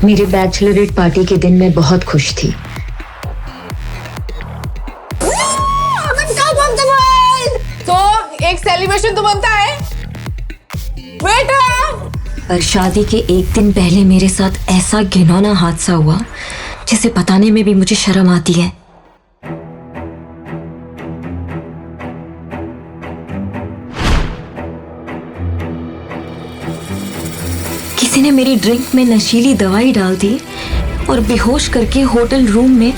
मेरे Bachelorette party के दिन मैं बहुत खुश थी। तो एक सेलिब्रेशन तो बनता है बेटा। पर शादी के एक दिन पहले मेरे साथ ऐसा घिनौना हादसा हुआ जिसे बताने में भी मुझे शर्म आती है। किसी ने मेरी ड्रिंक में नशीली दवाई डाल दी और बेहोश करके होटल रूम में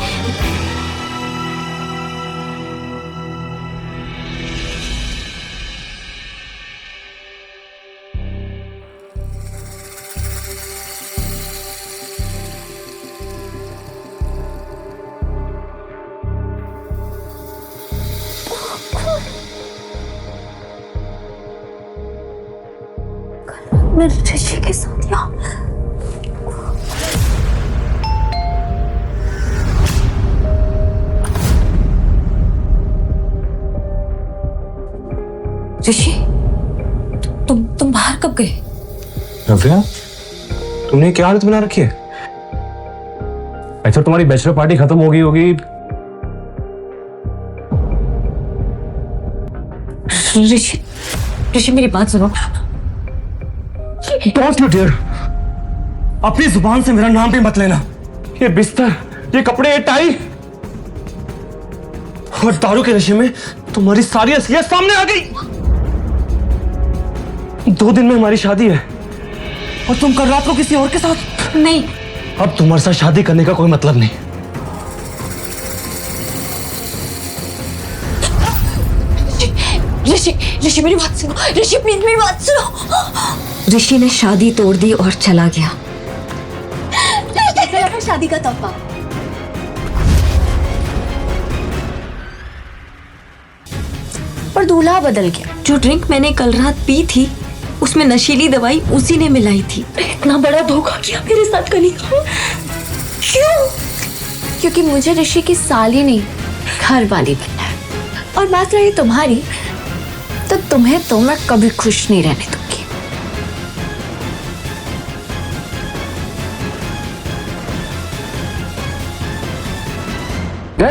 मैं ऋषि के साथ यहाँ ऋषि, तुम बाहर कब गए? रफिया, तुमने क्या हालत बना रखी है? अच्छा, तुम्हारी बैचलर पार्टी खत्म हो गई होगी। ऋषि मेरी बात सुनो। Don't you dare! अपनी जुबान से मेरा नाम भी मत लेना। ये बिस्तर, ये कपड़े, ये टाई और दारू के नशे में तुम्हारी सारी असलियत सामने आ गई। 2 दिन में हमारी शादी है और तुम कल रात को किसी और के साथ। नहीं, अब तुम्हारे साथ शादी करने का कोई मतलब नहीं। ऋषि मेरी बात सुनो। ऋषि प्लीज मेरी बात सुनो। ऋषि ने शादी तोड़ दी और चला गया। कैसा लगा शादी का तोहफा? पर दूल्हा बदल गया। जो ड्रिंक मैंने कल रात पी थी उसमें नशीली दवाई उसी ने मिलाई थी। इतना बड़ा धोखा किया मेरे साथ कनिका। क्यों? क्योंकि मुझे ऋषि की साली नहीं, घर वाली बनना है। और बात रही तुम्हारी, तो तुम्हें तो मैं कभी खुश नहीं रहने दूंगी।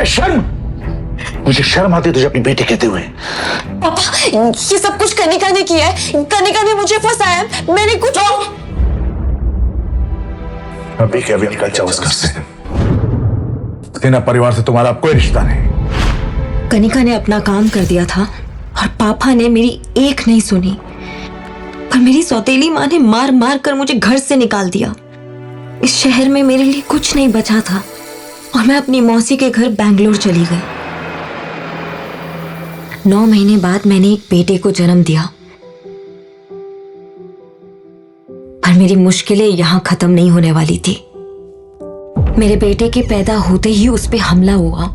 शर्म, मुझे शर्म आती है तुझे अपनी बेटी कहते हुए। पापा, ये सब कुछ कनिका ने किया है। कनिका ने मुझे फंसाया। मैंने कुछ अभी के अभी निकल जाओ उस घर से। सेना परिवार से तुम्हारा कोई रिश्ता नहीं। कनिका ने अपना काम कर दिया था और पापा ने मेरी एक नहीं सुनी। पर मेरी सौतेली माँ ने मार मार कर मुझे घर से निकाल दिया। इस शहर में मेरे लिए कुछ नहीं बचा था और मैं अपनी मौसी के घर बैंगलोर चली गई। 9 महीने बाद मैंने एक बेटे को जन्म दिया। पर मेरी मुश्किलें यहां खत्म नहीं होने वाली थी। मेरे बेटे के पैदा होते ही उस पे हमला हुआ।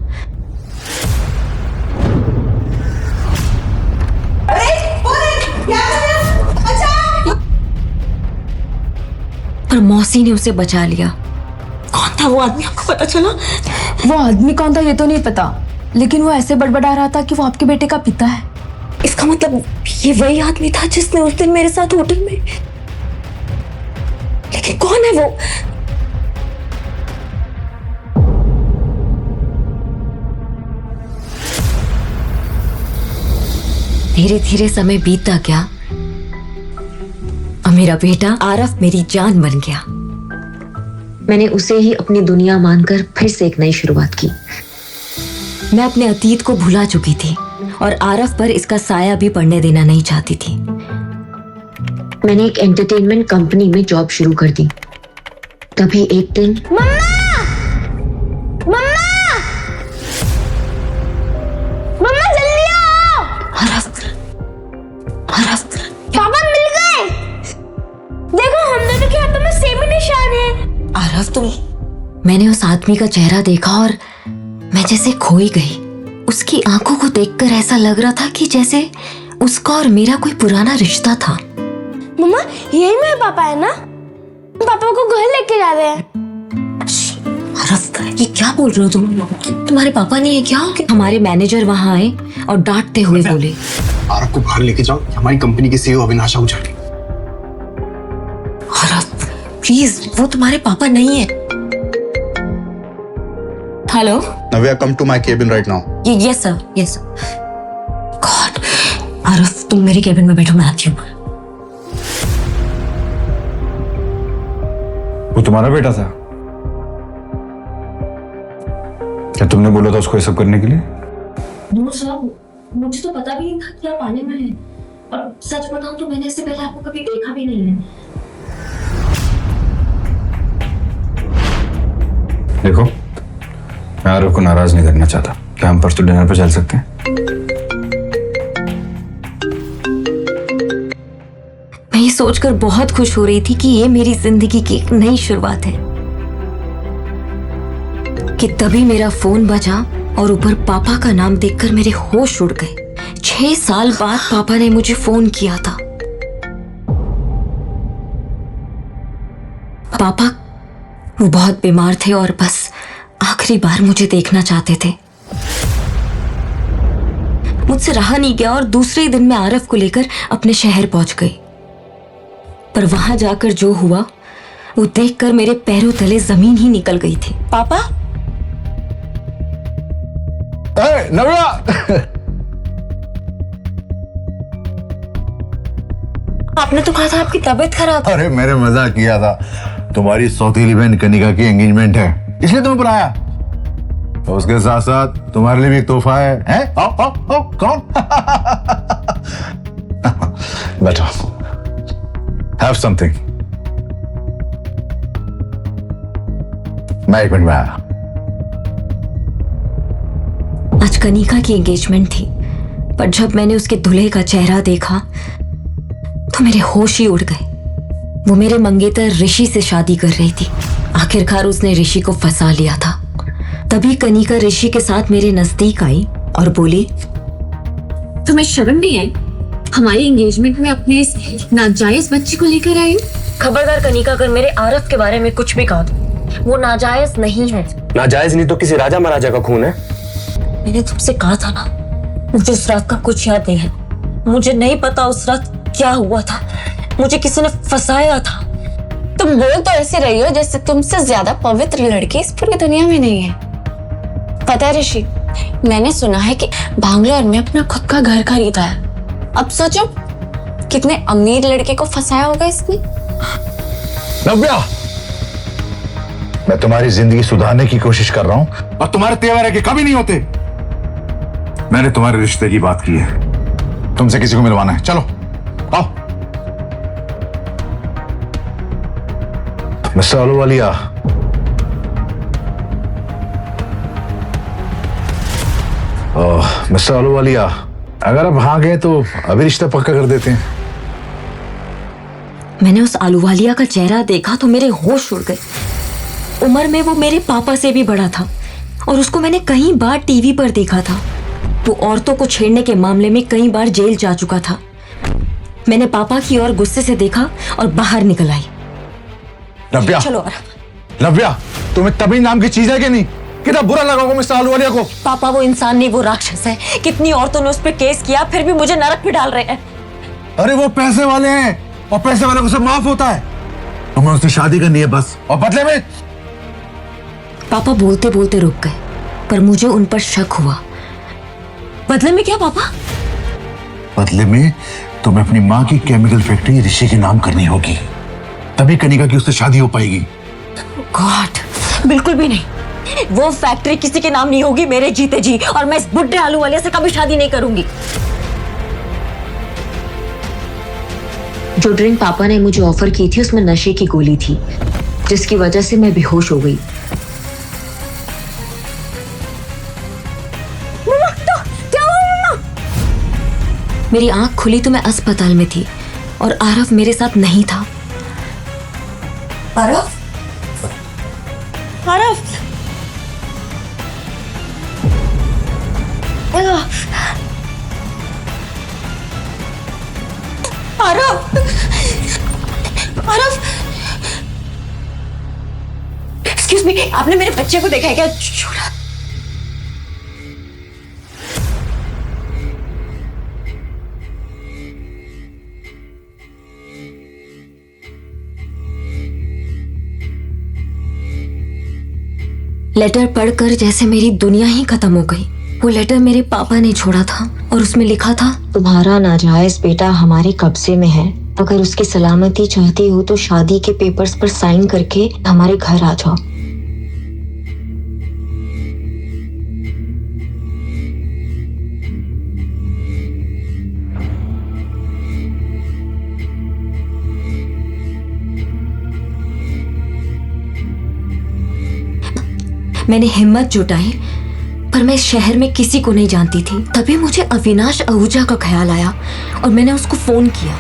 पर मौसी ने उसे बचा लिया। कौन था वो आदमी, आपको पता चला? वो आदमी कौन था ये तो नहीं पता, लेकिन वो ऐसे बड़बड़ा रहा था कि वो आपके बेटे का पिता है। इसका मतलब ये वही आदमी था जिसने उस दिन मेरे साथ होटल में। लेकिन कौन है वो? धीरे धीरे समय बीतता गया और मेरा बेटा आरफ मेरी जान बन गया। मैंने उसे ही अपनी दुनिया मानकर फिर से एक नई शुरुआत की। मैं अपने अतीत को भुला चुकी थी और आरफ पर इसका साया भी पड़ने देना नहीं चाहती थी। मैंने एक एंटरटेनमेंट कंपनी में जॉब शुरू कर दी। तभी एक दिन मम्मा जल्दी आओ। आरफ पापा मिल गए। देखो हम दोनों के हाथों में सेम ही निशान है। आरफ, तुम। मैंने उस आदमी का चेहरा देखा और मैं जैसे खोई गई। उसकी आंखों को देखकर ऐसा लग रहा था कि जैसे उसका और मेरा कोई पुराना रिश्ता था। मम्मा यही मेरे पापा है ना? पापा को घर लेके जा रहे हैं। आरफ, ये क्या बोल रहे हो तुम? तुम्हारे पापा नहीं है क्या? हमारे मैनेजर वहां आए और डांटते हुए बोले, आरफ को बाहर लेके जाओ, हमारी कंपनी की सीईओ अविनाश आहूजा। आरफ, प्लीज, वो तुम्हारे पापा नहीं है। Hello. Navya, come to my cabin right now. Yes sir, yes sir. God, Aaraf तुम मेरे केबिन में बैठो, मैं आती हूँ। वो तुम्हारा बेटा था? क्या तुमने बोला था उसको ये सब करने के लिए? नो सर, मुझे तो पता भी नहीं था कि आप आने में हैं। और सच बताऊं तो मैंने इससे पहले आपको कभी देखा भी नहीं है। देखो, मैं आरव को नाराज नहीं करना चाहता। क्या हम परसों डिनर पे चल सकते हैं? मैं ये सोचकर बहुत खुश हो रही थी कि ये मेरी जिंदगी की एक नई शुरुआत है कि तभी मेरा फोन बजा और ऊपर पापा का नाम देखकर मेरे होश उड़ गए। 6 साल बाद पापा ने मुझे फोन किया था। पापा वो बहुत बीमार थे और बस आखिरी बार मुझे देखना चाहते थे। मुझसे रहा नहीं गया और दूसरे दिन मैं आरफ को लेकर अपने शहर पहुंच गई। पर वहां जाकर जो हुआ वो देखकर मेरे पैरों तले जमीन ही निकल गई थी। पापा, नव्या, आपने तो कहा था आपकी तबीयत खराब। अरे मैंने मजाक किया था। तुम्हारी सौतेली बहन कनिका की एंगेजमेंट है, इसलिए तुम्हें बुलाया। और उसके साथ साथ तुम्हारे लिए भी एक तोहफा है? आओ आओ आओ, कौन? बैठो, हैव समथिंग। मैं 1 मिनट में आया। आज कनिका की एंगेजमेंट थी, पर जब मैंने उसके दूल्हे का चेहरा देखा तो मेरे होश ही उड़ गए। वो मेरे मंगेतर ऋषि से शादी कर रही थी। आखिरकार उसने ऋषि को फंसा लिया था। तभी कनिका ऋषि के साथ मेरे नजदीक आई और बोली, तुम्हें शर्म नहीं आई? हमारी एंगेजमेंट में अपने इस नाजायज बच्चे को लेकर आई? खबरदार कनिका, अगर मेरे आरफ के बारे में कुछ भी कहा तो वो नाजायज नहीं है। नाजायज नहीं तो किसी राजा महाराजा का खून है। मैंने तुमसे कहा था ना, मुझे उस रात का कुछ याद नहीं है। मुझे नहीं पता उस रात क्या हुआ था। मुझे किसी ने फंसाया था। तुम बोल तो ऐसे रही हो जैसे तुमसे ज्यादा पवित्र लड़की इस पूरी दुनिया में नहीं है। पता है ऋषि, मैंने सुना है कि बैंगलोर में अपना खुद का घर खरीदा है। अब सोचो कितने अमीर लड़के को फंसाया होगा इसने। नव्या, मैं तुम्हारी जिंदगी सुधारने की कोशिश कर रहा हूं और तुम्हारे तेवर है कि कभी नहीं होते। मैंने तुम्हारे रिश्ते की बात की है, तुमसे किसी को मिलवाना है। चलो आओ। मिस्टर अहलूवालिया, मिस्टर अहलूवालिया, अगर आप हाँ गए तो अभी रिश्ता पक्का कर देते हैं। मैंने उस आलूवालिया का चेहरा देखा तो मेरे होश उड़ गए। उम्र में वो मेरे पापा से भी बड़ा था और उसको मैंने कई बार टीवी पर देखा था। वो औरतों को छेड़ने के मामले में कई बार जेल जा चुका था। मैंने पापा की ओर गुस्से से देखा और बाहर निकल आई। नव्या, चलो। नव्या, तुम्हें तभी नाम की चीज है कि नहीं? कितना बुरा लगा होगा मिस्टर अहलूवालिया को। पापा, वो इंसान नहीं, वो राक्षस है। कितनी औरतों ने उस पर केस किया, फिर भी मुझे नरक में डाल रहे हैं। अरे वो पैसे वाले हैं और पैसे वाले को सब माफ होता है। तुम्हें उससे शादी करनी है बस, और बदले में। पापा बोलते बोलते रुक गए, पर मुझे उन पर शक हुआ। बदले में क्या पापा? बदले में तुम्हें अपनी माँ की केमिकल फैक्ट्री ऋषि के नाम करनी होगी, तभी कनिका की उससे शादी हो पाएगी। गॉड, बिल्कुल भी नहीं। वो फैक्ट्री किसी के नाम नहीं होगी मेरे जीते जी, और मैं इस बुढ़े आलू वाले से कभी शादी नहीं करूंगी। जो ड्रिंक पापा ने मुझे ऑफर की थी उसमें नशे की गोली थी, जिसकी वजह से मैं बेहोश हो गई। मेरी आंख खुली तो मैं अस्पताल में थी और आरफ मेरे साथ नहीं था। आरफ, आरफ, आरफ, आरफ, एक्सक्यूज मी, आपने मेरे बच्चे को देखा है क्या? छोड़ा। लेटर पढ़कर जैसे मेरी दुनिया ही खत्म हो गई। वो लेटर मेरे पापा ने छोड़ा था और उसमें लिखा था, तुम्हारा नाजायज बेटा हमारे कब्जे में है, अगर उसकी सलामती चाहती हो तो शादी के पेपर्स पर साइन करके हमारे घर आ जाओ। मैंने हिम्मत जुटाई, पर मैं इस शहर में किसी को नहीं जानती थी। तभी मुझे अविनाश आहूजा का ख्याल आया और मैंने उसको फोन किया।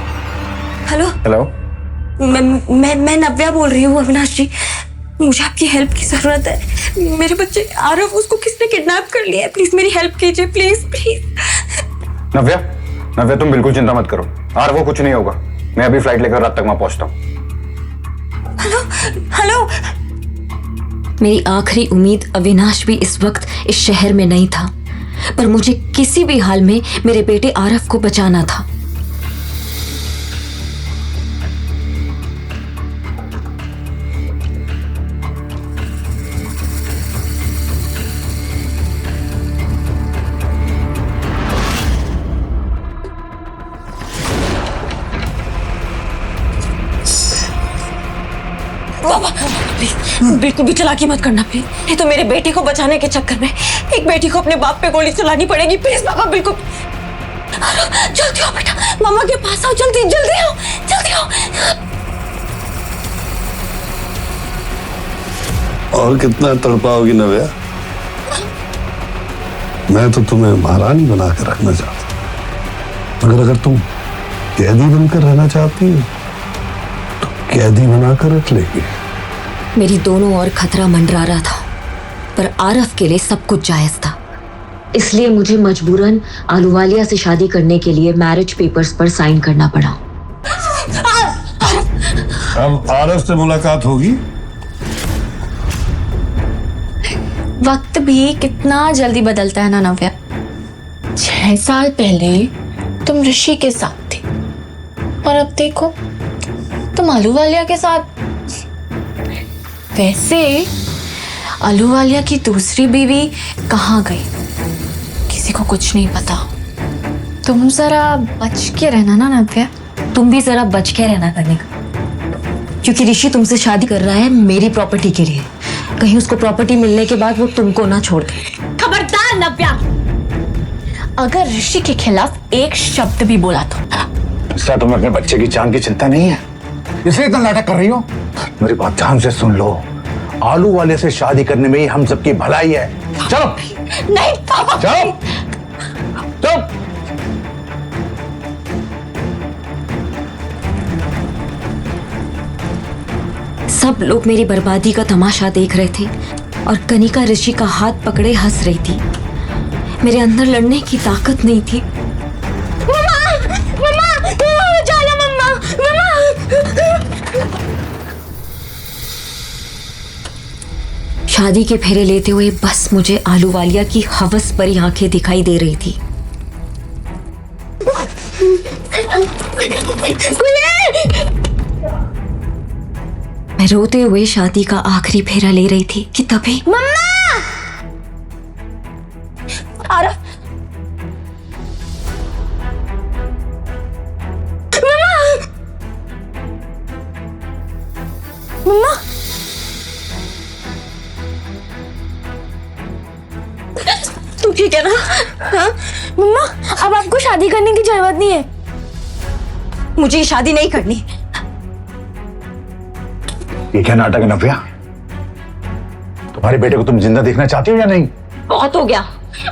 हेलो हेलो, मैं नव्या बोल रही हूँ अविनाश जी, मुझे आपकी हेल्प की जरूरत है। मेरे बच्चे आरव, उसको किसने किडनैप कर लिया है, प्लीज मेरी हेल्प कीजिए, प्लीज प्लीज। नव्या, नव्या तुम बिल्कुल चिंता मत करो, और वो कुछ नहीं होगा। मैं अभी फ्लाइट लेकर रात तक वहां पहुंचता हूँ। हेलो। मेरी आखिरी उम्मीद अविनाश भी इस वक्त इस शहर में नहीं था, पर मुझे किसी भी हाल में मेरे बेटे आरव को बचाना था। बिल्कुल भी चालाकी मत करना प्लीज, नहीं तो मेरे बेटे को बचाने के चक्कर में एक बेटी को अपने बाप पे गोली चलानी पड़ेगी। प्लीज बाबा, बिल्कुल जल्दी आओ बेटा, मामा के पास आओ, जल्दी जल्दी आओ, जल्दी आओ। और कितना तड़पाओगी नव्या? मैं तो तुम्हें महारानी बना कर रखना चाहता, मगर अगर तुम कैदी बनकर रहना चाहती हो तो कैदी बनाकर रख लेगी। मेरी दोनों ओर खतरा मंडरा रहा था, पर आरव के लिए सब कुछ जायज था, इसलिए मुझे मजबूरन आलूवालिया से शादी करने के लिए मैरिज पेपर्स पर साइन करना पड़ा। अब आरव से मुलाकात होगी। वक्त भी कितना जल्दी बदलता है ना नव्या। 6 साल पहले तुम ऋषि के साथ थी और अब देखो तुम आलूवालिया के साथ। वैसे आलूवालिया की दूसरी बीवी कहाँ गई, किसी को कुछ नहीं पता। तुम जरा बच के रहना ना नव्या। तुम भी जरा बच के रहना करने का, क्योंकि ऋषि तुमसे शादी कर रहा है मेरी प्रॉपर्टी के लिए। कहीं उसको प्रॉपर्टी मिलने के बाद वो तुमको ना छोड़ दे। खबरदार नव्या, अगर ऋषि के खिलाफ एक शब्द भी बोला तो। सर, तुम्हें अपने बच्चे की जान की चिंता नहीं है, इसलिए इतना नाटक कर रही हो? मेरी बात ध्यान से सुन लो, आलू वाले से शादी करने में ही हम सबकी भलाई है। चलो। नहीं पापा, चलो चलो। सब लोग मेरी बर्बादी का तमाशा देख रहे थे और कनिका ऋषि का हाथ पकड़े हंस रही थी। मेरे अंदर लड़ने की ताकत नहीं थी। शादी के फेरे लेते हुए बस मुझे आलूवालिया की हवस भरी आंखें दिखाई दे रही थी। मैं रोते हुए शादी का आखिरी फेरा ले रही थी कि तभी मम्मा! आरव! मम्मा! तू ठीक है ना? हाँ? मम्मा, अब आपको शादी करने की जरूरत नहीं है। मुझे ये शादी नहीं करनी। ये क्या नाटक है नव्या? तुम्हारे बेटे को तुम जिंदा देखना चाहती हो या नहीं? बहुत हो गया,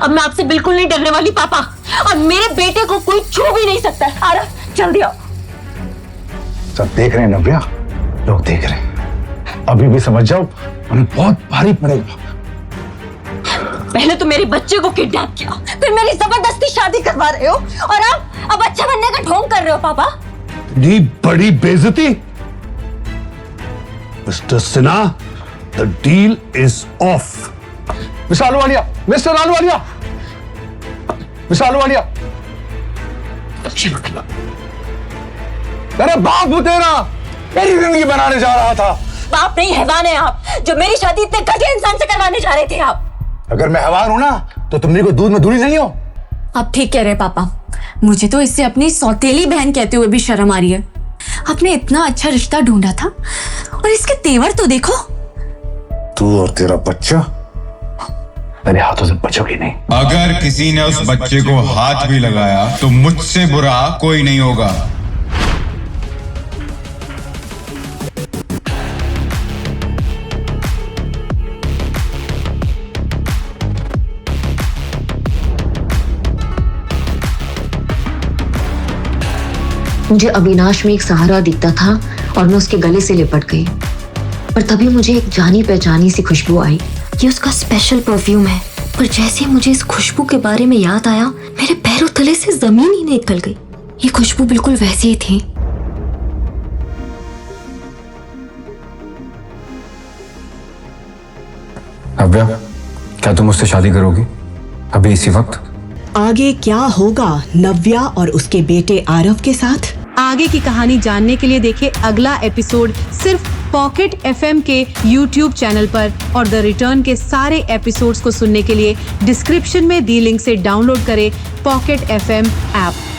अब मैं आपसे बिल्कुल नहीं डरने वाली पापा, और मेरे बेटे को कोई छू भी नहीं सकता। आरव जल्दी आओ। सब देख रहे हैं नव्या, लोग देख रहे हैं। अभी भी समझ जाओ, उन्हें बहुत भारी पड़ेगा। पहले तो मेरे बच्चे को किडनैप किया, फिर मेरी जबरदस्ती शादी करवा रहे हो, और अब अच्छा बनने का ढोंग कर रहे हो पापा। इतनी बड़ी बेइज्जती। Mister Sinha, the deal is of. Mister Ahluwalia, mister Ahluwalia, mister Ahluwalia. अरे बाप तेरा मेरी जिंदगी बनाने जा रहा था, बाप नहीं हैवान है आप, जो मेरी शादी इतने घटिया इंसान से करवाने जा रहे थे आप। अगर मैं हैवान हूं ना तो तुम मेरे को दूध में धूली नहीं हो। आप ठीक कह रहे हैं पापा, मुझे तो इससे अपनी सौतेली बहन कहते हुए भी शर्म आ रही है। आपने इतना अच्छा रिश्ता ढूंढा था और इसके तेवर तो देखो। तू और तेरा बच्चा मेरे हाथों से बचोगे नहीं। अगर किसी ने उस बच्चे को हाथ भी लगाया तो मुझसे बुरा कोई नहीं होगा। मुझे अविनाश में एक सहारा दिखता था और मैं उसके गले से लिपट गई, पर तभी मुझे एक जानी पहचानी सी खुशबू आई। ये उसका स्पेशल परफ्यूम है, पर जैसे मुझे इस खुशबू के बारे में याद आया, मेरे पैरों तले से जमीन ही निकल गई। ये खुशबू बिल्कुल वैसी ही थी। नव्या, क्या तुम मुझसे शादी करोगी अभी इसी वक्त? आगे क्या होगा नव्या और उसके बेटे आरव के साथ? आगे की कहानी जानने के लिए देखें अगला एपिसोड सिर्फ पॉकेट FM के YouTube चैनल पर, और द रिटर्न के सारे एपिसोड्स को सुनने के लिए डिस्क्रिप्शन में दी लिंक से डाउनलोड करें पॉकेट FM ऐप।